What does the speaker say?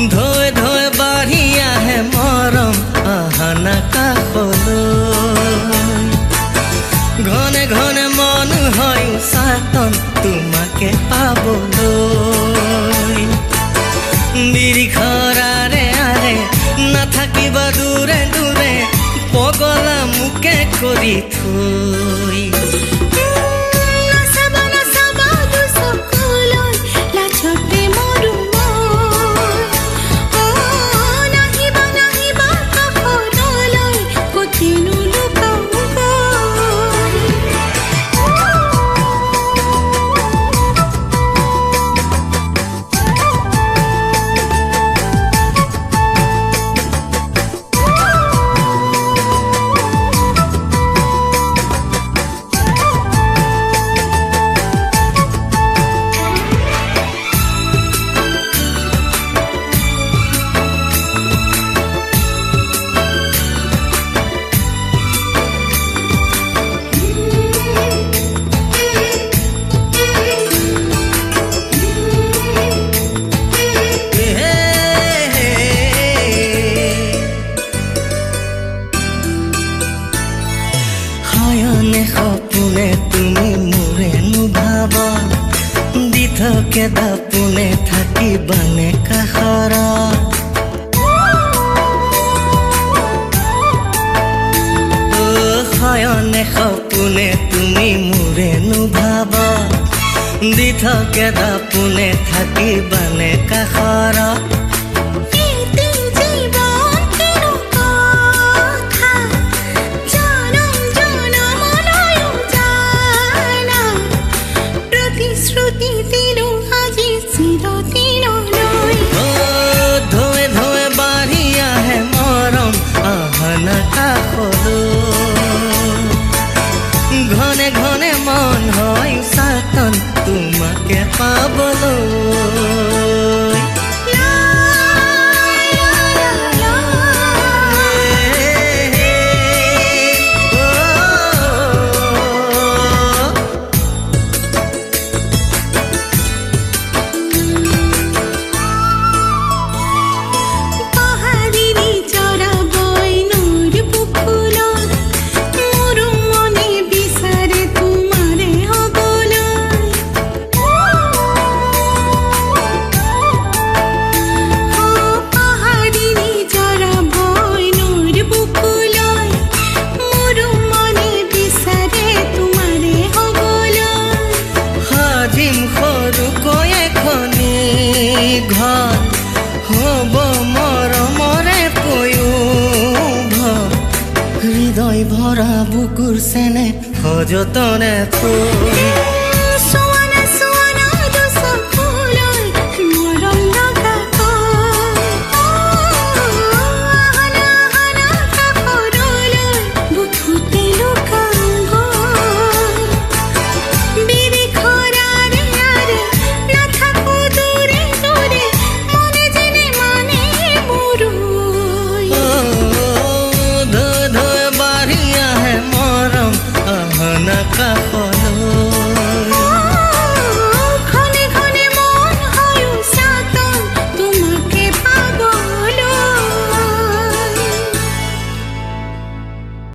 ধৈ ধৈ বাঢ়ি আহে মৰম আহানা কাষলৈ ঘনে ঘনে মন হয় উচাতন তোমাকে পাবলৈ নিৰিখৰ আৰে আৰে নাথাকিবা দূৰে দূৰে পগলা মোকে কৰি থৈ সপোনে তুমি মোৰে নুভাবা দি থাকে দাপোনে থাকিবানে কাষৰত শয়নে সপোনে তুমি মোৰে নুভাবা দি থাকে দাপোনে থাকিবানে কাষৰত ঘনে ঘনে মন হয় উচাতন তোমাকে পাবলৈ ঘৰ হ'ব মৰমৰে পয়োভ হৃদয় ভৰা বুকুৰ চেনে সযতনে থৈ